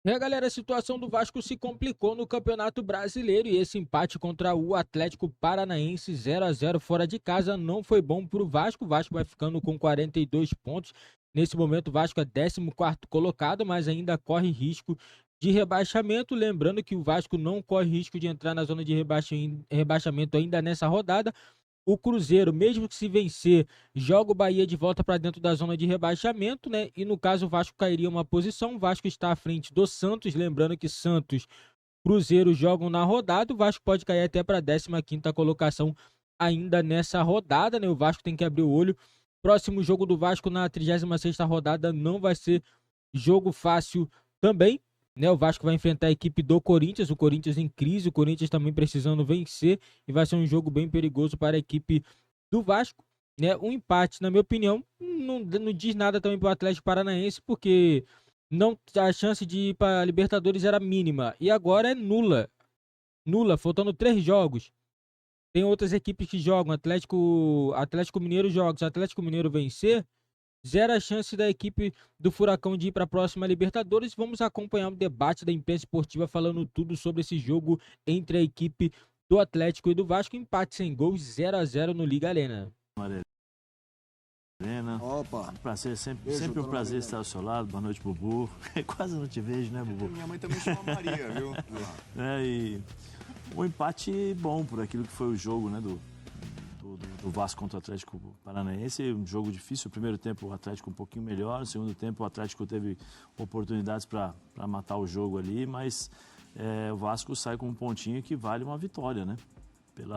Galera, a situação do Vasco se complicou no Campeonato Brasileiro e esse empate contra o Atlético Paranaense 0-0 fora de casa não foi bom para o Vasco. O Vasco vai ficando com 42 pontos. Nesse momento, o Vasco é 14º colocado, mas ainda corre risco de rebaixamento. Lembrando que o Vasco não corre risco de entrar na zona de rebaixamento ainda nessa rodada. O Cruzeiro, mesmo que se vencer, joga o Bahia de volta para dentro da zona de rebaixamento, né? E no caso o Vasco cairia uma posição. O Vasco está à frente do Santos, lembrando que Santos, Cruzeiro jogam na rodada. O Vasco pode cair até para a 15ª colocação ainda nessa rodada, né? O Vasco tem que abrir o olho. Próximo jogo do Vasco na 36ª rodada não vai ser jogo fácil também, né? O Vasco vai enfrentar a equipe do Corinthians, o Corinthians em crise, o Corinthians também precisando vencer e vai ser um jogo bem perigoso para a equipe do Vasco, né? Um empate, na minha opinião, não diz nada também para o Atlético Paranaense, porque não, a chance de ir para a Libertadores era mínima e agora é nula, nula, faltando 3 jogos. Tem outras equipes que jogam, Atlético Mineiro joga, se o Atlético Mineiro vencer, zero a chance da equipe do Furacão de ir para a próxima Libertadores. Vamos acompanhar o debate da imprensa esportiva falando tudo sobre esse jogo entre a equipe do Atlético e do Vasco. Empate sem gols, 0-0 no Liga Arena. Opa! Prazer, sempre um prazer estar ao seu lado. Boa noite, Bubu. Quase não te vejo, né, Bubu? Minha mãe também chama Maria, viu? E um empate bom por aquilo que foi o jogo, né, do Vasco contra o Atlético Paranaense. Um jogo difícil. O primeiro tempo o Atlético um pouquinho melhor. No segundo tempo o Atlético teve oportunidades para matar o jogo ali, mas o Vasco sai com um pontinho que vale uma vitória, né?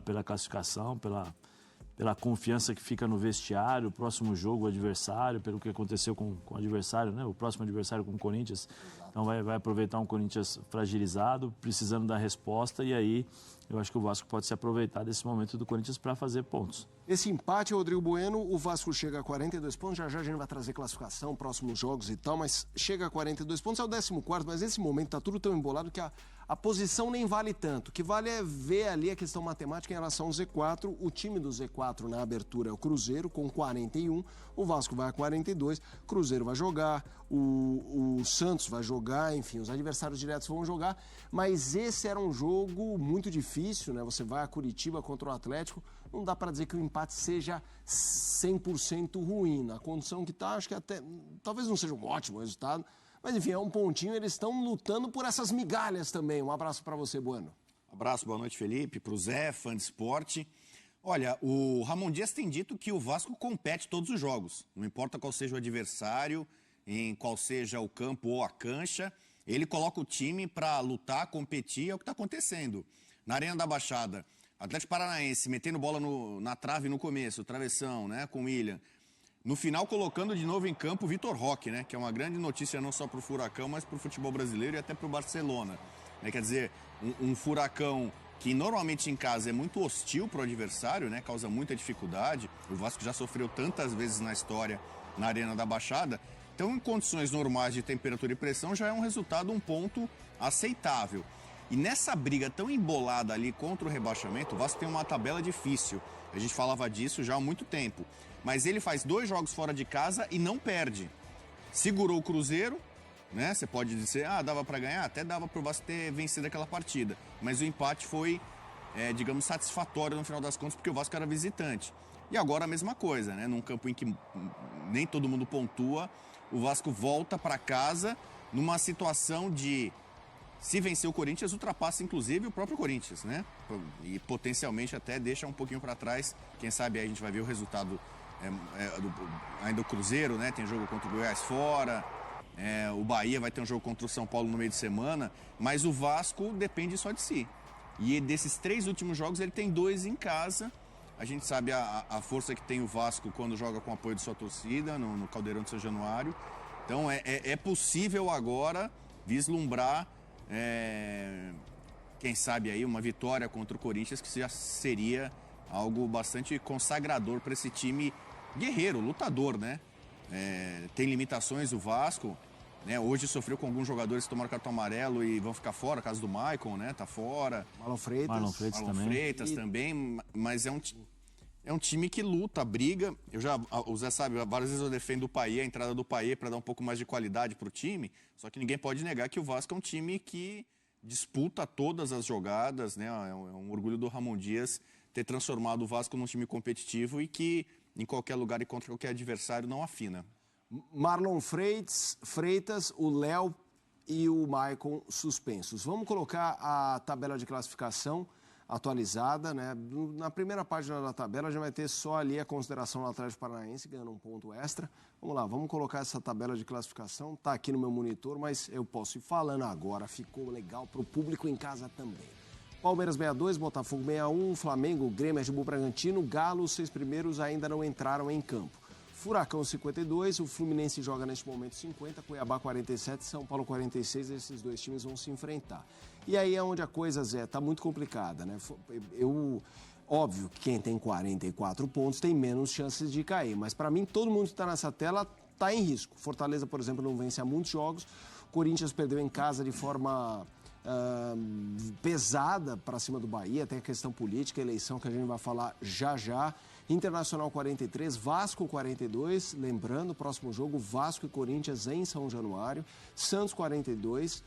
Pela classificação, pela confiança que fica no vestiário, o próximo jogo, o adversário, pelo que aconteceu com o adversário, né? O próximo adversário com o Corinthians. Então vai aproveitar um Corinthians fragilizado, precisando da resposta, e aí eu acho que o Vasco pode se aproveitar desse momento do Corinthians para fazer pontos. Esse empate, Rodrigo Bueno, o Vasco chega a 42 pontos, já a gente vai trazer classificação, próximos jogos e tal, mas chega a 42 pontos, é o 14º, mas nesse momento tá tudo tão embolado que a posição nem vale tanto. O que vale é ver ali a questão matemática em relação ao Z4. O time do Z4 na abertura é o Cruzeiro, com 41, o Vasco vai a 42, Cruzeiro vai jogar, o Santos vai jogar, enfim, os adversários diretos vão jogar, mas esse era um jogo muito difícil, né? Você vai a Curitiba contra o Atlético, não dá para dizer que o empate seja 100% ruim. Na condição que está, acho que até talvez não seja um ótimo resultado, mas enfim, é um pontinho, eles estão lutando por essas migalhas também. Um abraço para você, Bueno. Abraço, boa noite, Felipe, para o Zé, fã de esporte. Olha, o Ramon Dias tem dito que o Vasco compete todos os jogos, não importa qual seja o adversário, em qual seja o campo ou a cancha, ele coloca o time para lutar, competir, é o que está acontecendo. Na Arena da Baixada, Atlético Paranaense metendo bola na trave no começo, travessão, né, com o William. No final, colocando de novo em campo o Vitor Roque, né, que é uma grande notícia não só para o Furacão, mas para o futebol brasileiro e até para o Barcelona. Quer dizer, um Furacão que normalmente em casa é muito hostil para o adversário, né, causa muita dificuldade. O Vasco já sofreu tantas vezes na história na Arena da Baixada. Então, em condições normais de temperatura e pressão, já é um resultado, um ponto aceitável. E nessa briga tão embolada ali contra o rebaixamento, o Vasco tem uma tabela difícil. A gente falava disso já há muito tempo. Mas ele faz 2 jogos fora de casa e não perde. Segurou o Cruzeiro, né? Você pode dizer, dava para ganhar? Até dava para o Vasco ter vencido aquela partida. Mas o empate foi, digamos, satisfatório no final das contas, porque o Vasco era visitante. E agora a mesma coisa, né? Num campo em que nem todo mundo pontua, o Vasco volta para casa numa situação de, se vencer o Corinthians, ultrapassa inclusive o próprio Corinthians, né? E potencialmente até deixa um pouquinho para trás. Quem sabe aí a gente vai ver o resultado ainda do Cruzeiro, né? Tem jogo contra o Goiás fora, o Bahia vai ter um jogo contra o São Paulo no meio de semana, mas o Vasco depende só de si. E desses 3 últimos jogos ele tem 2 em casa. A gente sabe a força que tem o Vasco quando joga com o apoio de sua torcida no Caldeirão de São Januário. Então é possível agora vislumbrar, quem sabe aí, uma vitória contra o Corinthians, que já seria algo bastante consagrador para esse time guerreiro, lutador, né? Tem limitações o Vasco, né? Hoje sofreu com alguns jogadores que tomaram cartão amarelo e vão ficar fora, caso do Maicon, né? Tá fora. Marlon Freitas. Marlon Freitas Marlon também. Freitas também, mas é um time que luta, briga. O Zé sabe, várias vezes eu defendo o Payet, a entrada do Payet para dar um pouco mais de qualidade para o time. Só que ninguém pode negar que o Vasco é um time que disputa todas as jogadas, né? É um orgulho do Ramon Dias ter transformado o Vasco num time competitivo e que em qualquer lugar e contra qualquer adversário não afina. Marlon Freitas, o Léo e o Maicon suspensos. Vamos colocar a tabela de classificação atualizada, né? Na primeira página da tabela já vai ter só ali a consideração do Atlético Paranaense ganhando um ponto extra. Vamos lá, vamos colocar essa tabela de classificação. Tá aqui no meu monitor, mas eu posso ir falando agora. Ficou legal para o público em casa também. Palmeiras 62, Botafogo 61, Flamengo, Grêmio, Red Bull Bragantino, Galo, os 6 primeiros ainda não entraram em campo. Furacão 52, o Fluminense joga neste momento 50, Cuiabá 47, São Paulo 46, esses 2 times vão se enfrentar. E aí é onde a coisa, Zé, tá muito complicada, né? Óbvio que quem tem 44 pontos tem menos chances de cair, mas para mim todo mundo que está nessa tela está em risco. Fortaleza, por exemplo, não vence há muitos jogos, Corinthians perdeu em casa de forma pesada para cima do Bahia, tem a questão política, a eleição que a gente vai falar já já. Internacional 43, Vasco 42, lembrando, próximo jogo, Vasco e Corinthians em São Januário, Santos 42,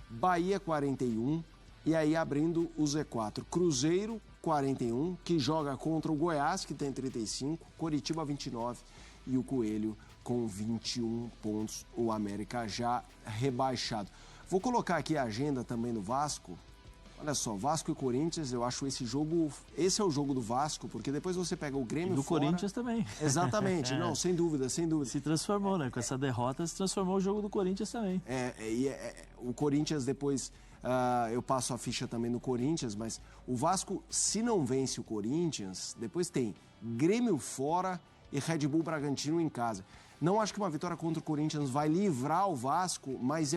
Bahia 41, e aí abrindo o Z4, Cruzeiro 41, que joga contra o Goiás, que tem 35, Coritiba 29 e o Coelho com 21 pontos, o América já rebaixado. Vou colocar aqui a agenda também do Vasco. Olha só, Vasco e Corinthians, eu acho esse é o jogo do Vasco, porque depois você pega o Grêmio e do fora... Corinthians também. Exatamente, não, sem dúvida, sem dúvida. Se transformou, né? Com essa derrota, se transformou o jogo do Corinthians também. O Corinthians depois, eu passo a ficha também no Corinthians, mas o Vasco, se não vence o Corinthians, depois tem Grêmio fora e Red Bull Bragantino em casa. Não acho que uma vitória contra o Corinthians vai livrar o Vasco, mas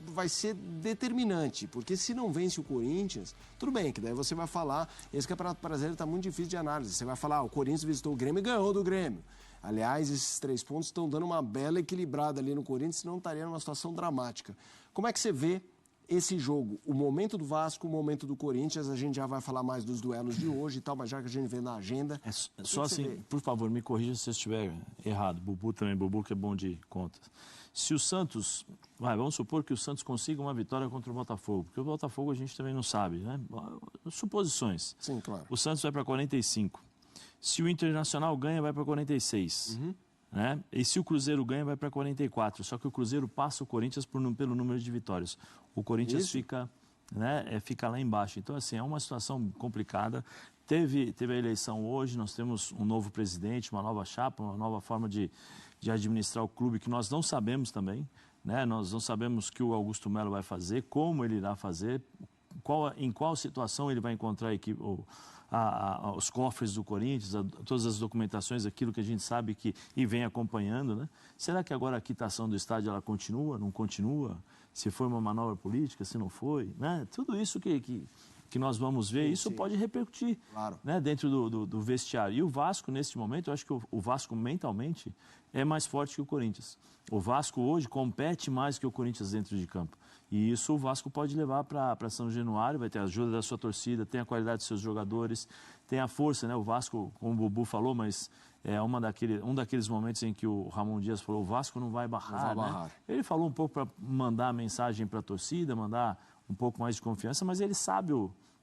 vai ser determinante, porque se não vence o Corinthians, tudo bem, que daí você vai falar, esse Campeonato Brasileiro está muito difícil de análise, você vai falar, o Corinthians visitou o Grêmio e ganhou do Grêmio. Aliás, esses 3 pontos estão dando uma bela equilibrada ali no Corinthians, senão estaria numa situação dramática. Como é que você vê esse jogo, o momento do Vasco, o momento do Corinthians? A gente já vai falar mais dos duelos de hoje e tal, mas já que a gente vê na agenda... Só assim, por favor, me corrija se eu estiver errado. Bubu também, Bubu que é bom de contas. Se o Santos... vamos supor que o Santos consiga uma vitória contra o Botafogo, porque o Botafogo a gente também não sabe, né? Suposições. Sim, claro. O Santos vai para 45. Se o Internacional ganha, vai para 46. Né? E se o Cruzeiro ganha, vai para 44. Só que o Cruzeiro passa o Corinthians pelo número de vitórias. O Corinthians fica lá embaixo. Então, assim, é uma situação complicada. Teve a eleição hoje, nós temos um novo presidente, uma nova chapa, uma nova forma de administrar o clube, que nós não sabemos também. Né? Nós não sabemos o que o Augusto Melo vai fazer, como ele irá fazer, em qual situação ele vai encontrar a equipe, os cofres do Corinthians, todas as documentações, aquilo que a gente sabe e vem acompanhando, né? Será que agora a quitação do estádio ela continua, não continua? Se foi uma manobra política, se não foi, né? Tudo isso que nós vamos ver, isso pode repercutir, claro, né, dentro do vestiário. E o Vasco, nesse momento, eu acho que o Vasco mentalmente é mais forte que o Corinthians. O Vasco hoje compete mais que o Corinthians dentro de campo. E isso o Vasco pode levar para São Januário, vai ter a ajuda da sua torcida, tem a qualidade dos seus jogadores, tem a força, né? O Vasco, como o Bubu falou, mas é um daqueles momentos em que o Ramon Dias falou, o Vasco não vai barrar, né? Ele falou um pouco para mandar a mensagem para a torcida, mandar um pouco mais de confiança, mas ele sabe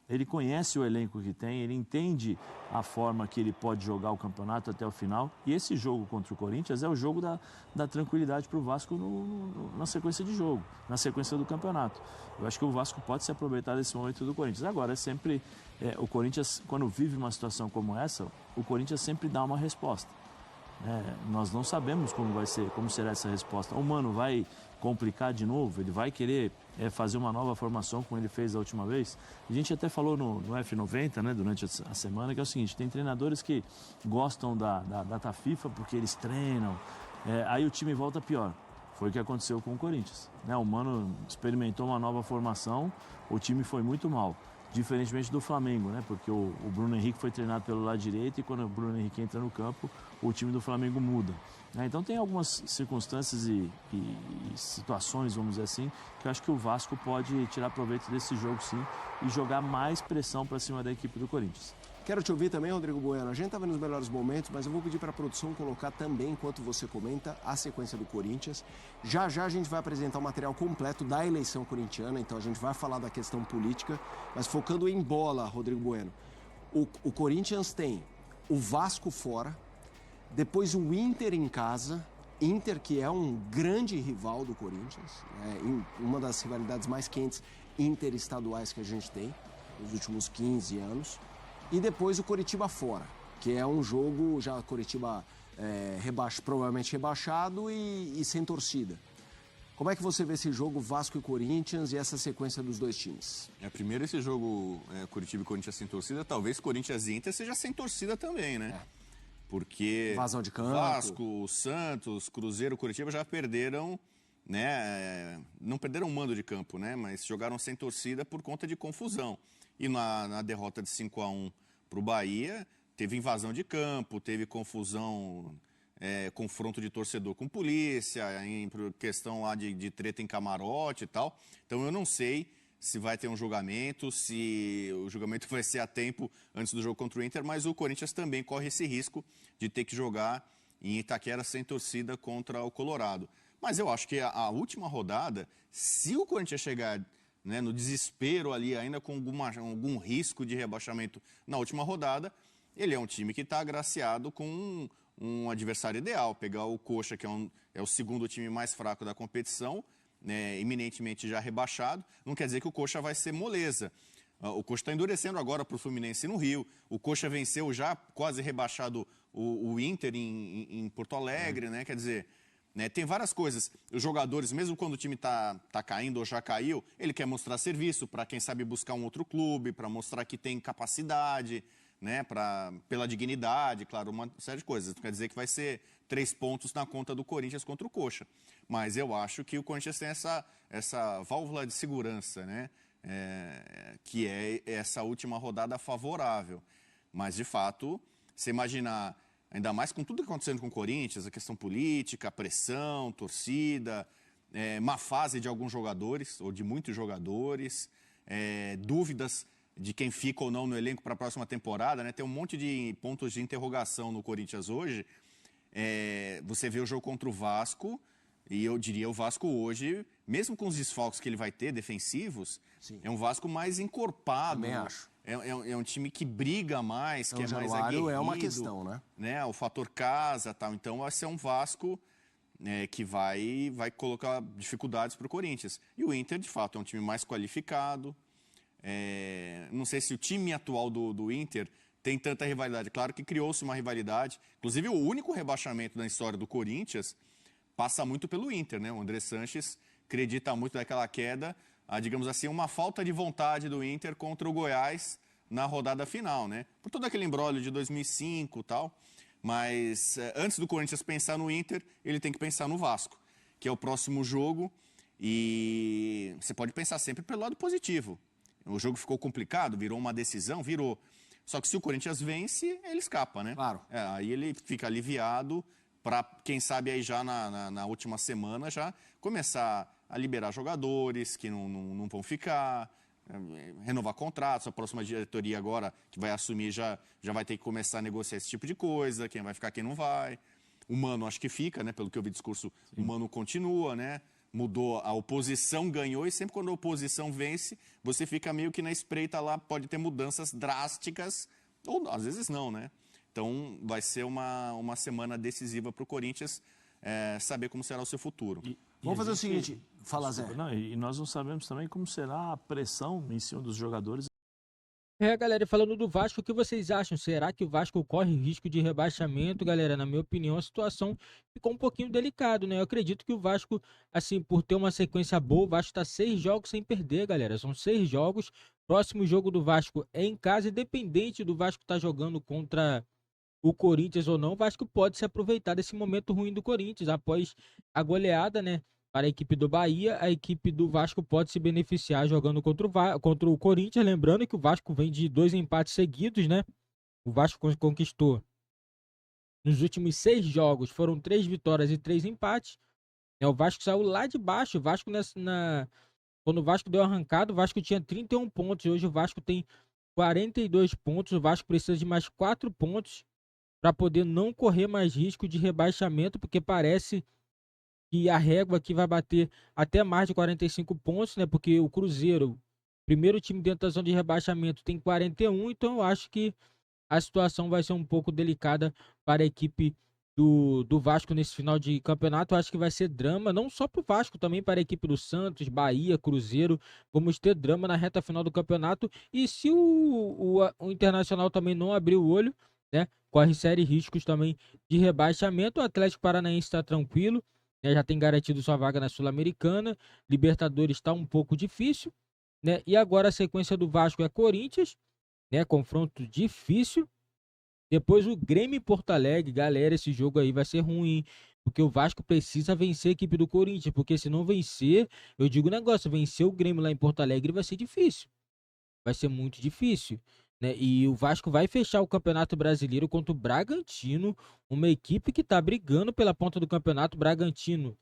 ele conhece o elenco que tem, ele entende a forma que ele pode jogar o campeonato até o final. E esse jogo contra o Corinthians é o jogo da tranquilidade para o Vasco na sequência de jogo, na sequência do campeonato. Eu acho que o Vasco pode se aproveitar desse momento do Corinthians. Agora, o Corinthians, quando vive uma situação como essa, o Corinthians sempre dá uma resposta. Nós não sabemos como será essa resposta. O Mano vai complicar de novo, ele vai querer fazer uma nova formação como ele fez da última vez. A gente até falou no F90, né, durante a semana, que é o seguinte, tem treinadores que gostam da data FIFA porque eles treinam, aí o time volta pior. Foi o que aconteceu com o Corinthians, né? O Mano experimentou uma nova formação, o time foi muito mal. Diferentemente do Flamengo, né? Porque o Bruno Henrique foi treinado pelo lado direito e quando o Bruno Henrique entra no campo, o time do Flamengo muda. Então tem algumas circunstâncias e situações, vamos dizer assim, que eu acho que o Vasco pode tirar proveito desse jogo sim e jogar mais pressão para cima da equipe do Corinthians. Quero te ouvir também, Rodrigo Bueno. A gente estava nos melhores momentos, mas eu vou pedir para a produção colocar também, enquanto você comenta, a sequência do Corinthians. Já a gente vai apresentar o material completo da eleição corintiana, então a gente vai falar da questão política, mas focando em bola, Rodrigo Bueno. O Corinthians tem o Vasco fora, depois o Inter em casa, Inter que é um grande rival do Corinthians, uma das rivalidades mais quentes interestaduais que a gente tem nos últimos 15 anos. E depois o Coritiba fora, que é um jogo já Coritiba provavelmente rebaixado e sem torcida. Como é que você vê esse jogo Vasco e Corinthians e essa sequência dos dois times? Primeiro esse jogo Coritiba e Corinthians sem torcida, talvez Corinthians e Inter seja sem torcida também, né? Porque Vazão de campo. Vasco, Santos, Cruzeiro, Coritiba já perderam, né? Não perderam o mando de campo, né? Mas jogaram sem torcida por conta de confusão. E na derrota de 5-1 para o Bahia, teve invasão de campo, teve confusão, confronto de torcedor com polícia, questão lá de treta em camarote e tal. Então eu não sei se vai ter um julgamento, se o julgamento vai ser a tempo antes do jogo contra o Inter, mas o Corinthians também corre esse risco de ter que jogar em Itaquera sem torcida contra o Colorado. Mas eu acho que a última rodada, se o Corinthians chegar, né, no desespero ali, ainda com algum risco de rebaixamento na última rodada, ele é um time que está agraciado com um adversário ideal. Pegar o Coxa, que é o segundo time mais fraco da competição, né, eminentemente já rebaixado, não quer dizer que o Coxa vai ser moleza. O Coxa está endurecendo agora para o Fluminense no Rio. O Coxa venceu já quase rebaixado o Inter em Porto Alegre, né? Quer dizer, né, tem várias coisas. Os jogadores, mesmo quando o time tá caindo ou já caiu, ele quer mostrar serviço para, quem sabe, buscar um outro clube, para mostrar que tem capacidade, né, pela dignidade, claro, uma série de coisas. Não quer dizer que vai ser 3 pontos na conta do Corinthians contra o Coxa. Mas eu acho que o Corinthians tem essa válvula de segurança, né, que é essa última rodada favorável. Mas, de fato, você imaginar, ainda mais com tudo que está acontecendo com o Corinthians, a questão política, a pressão, torcida, má fase de alguns jogadores, ou de muitos jogadores, dúvidas de quem fica ou não no elenco para a próxima temporada, né? Tem um monte de pontos de interrogação no Corinthians hoje. Você vê o jogo contra o Vasco, e eu diria o Vasco hoje, mesmo com os desfalques que ele vai ter, defensivos, sim, é um Vasco mais encorpado. Também acho. É um time que briga mais, que é mais aguerrido. É uma questão, né? O fator casa e tal. Então, vai ser um Vasco que vai colocar dificuldades para o Corinthians. E o Inter, de fato, é um time mais qualificado. Não sei se o time atual do Inter tem tanta rivalidade. Claro que criou-se uma rivalidade. Inclusive, o único rebaixamento da história do Corinthians passa muito pelo Inter, né? O André Sanches acredita muito naquela queda, digamos assim, uma falta de vontade do Inter contra o Goiás na rodada final, né? Por todo aquele imbróglio de 2005 e tal. Mas antes do Corinthians pensar no Inter, ele tem que pensar no Vasco, que é o próximo jogo. E você pode pensar sempre pelo lado positivo. O jogo ficou complicado, virou uma decisão, virou. Só que se o Corinthians vence, ele escapa, né? Claro. Aí ele fica aliviado para, quem sabe, aí já na última semana já começar a liberar jogadores que não vão ficar, renovar contratos. A próxima diretoria agora, que vai assumir, já vai ter que começar a negociar esse tipo de coisa, quem vai ficar, quem não vai. O Mano acho que fica, né? Pelo que eu vi discurso, sim, o Mano continua, né? Mudou, a oposição ganhou, e sempre quando a oposição vence, você fica meio que na espreita lá, pode ter mudanças drásticas, ou às vezes não, né? Então vai ser uma semana decisiva para o Corinthians saber como será o seu futuro. Vamos fazer o seguinte, fala Zé. E nós não sabemos também como será a pressão em cima dos jogadores. Galera, falando do Vasco, o que vocês acham? Será que o Vasco corre risco de rebaixamento, galera? Na minha opinião, a situação ficou um pouquinho delicado, né? Eu acredito que o Vasco, assim, por ter uma sequência boa, o Vasco tá 6 jogos sem perder, galera. São 6 jogos. Próximo jogo do Vasco é em casa, independente do Vasco estar jogando contra o Corinthians ou não, o Vasco pode se aproveitar desse momento ruim do Corinthians. Após a goleada, né, para a equipe do Bahia, a equipe do Vasco pode se beneficiar jogando contra o Corinthians. Lembrando que o Vasco vem de 2 empates seguidos, né? O Vasco conquistou nos últimos 6 jogos, foram 3 vitórias e 3 empates. O Vasco saiu lá de baixo. O Vasco quando o Vasco deu arrancada, o Vasco tinha 31 pontos. Hoje o Vasco tem 42 pontos. O Vasco precisa de mais 4 pontos para poder não correr mais risco de rebaixamento, porque parece que a régua aqui vai bater até mais de 45 pontos, né? Porque o Cruzeiro, primeiro time dentro da zona de rebaixamento, tem 41, então eu acho que a situação vai ser um pouco delicada para a equipe do Vasco nesse final de campeonato. Eu acho que vai ser drama, não só para o Vasco, também para a equipe do Santos, Bahia, Cruzeiro. Vamos ter drama na reta final do campeonato. E se o Internacional também não abrir o olho, né, corre sérios riscos também de rebaixamento. O Atlético Paranaense está tranquilo, né, já tem garantido sua vaga na Sul-Americana. Libertadores está um pouco difícil, né? E agora a sequência do Vasco é Corinthians, né? Confronto difícil. Depois o Grêmio e Porto Alegre. Galera, esse jogo aí vai ser ruim, porque o Vasco precisa vencer a equipe do Corinthians, porque se não vencer, eu digo um negócio, vencer o Grêmio lá em Porto Alegre vai ser difícil. Vai ser muito difícil, né? E o Vasco vai fechar o Campeonato Brasileiro contra o Bragantino, uma equipe que tá brigando pela ponta do campeonato. Bragantino,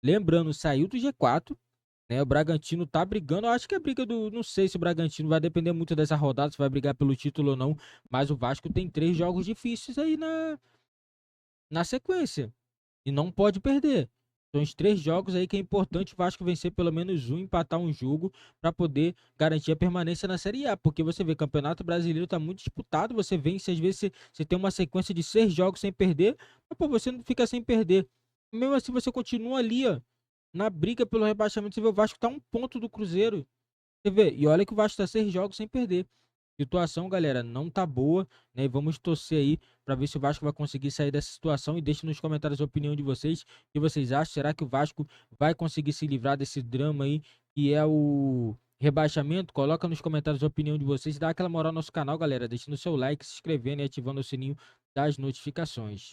lembrando, saiu do G4, né? O Bragantino tá brigando. Eu acho que a briga do. Não sei se o Bragantino vai depender muito dessa rodada, se vai brigar pelo título ou não. Mas o Vasco tem 3 jogos difíceis aí na sequência. E não pode perder. São os 3 jogos aí que é importante o Vasco vencer pelo menos um, empatar um jogo para poder garantir a permanência na Série A. Porque você vê, Campeonato Brasileiro tá muito disputado. Você vence, às vezes você tem uma sequência de 6 jogos sem perder, mas pô, você não fica sem perder. Mesmo assim, você continua ali, ó, na briga pelo rebaixamento. Você vê, o Vasco tá 1 ponto do Cruzeiro. Você vê, e olha que o Vasco tá 6 jogos sem perder. Situação, galera, não tá boa, né? E vamos torcer aí para ver se o Vasco vai conseguir sair dessa situação. E deixe nos comentários a opinião de vocês. O que vocês acham? Será que o Vasco vai conseguir se livrar desse drama aí, que é o rebaixamento? Coloca nos comentários a opinião de vocês. Dá aquela moral no nosso canal, galera. Deixando o seu like, se inscrevendo e ativando o sininho das notificações.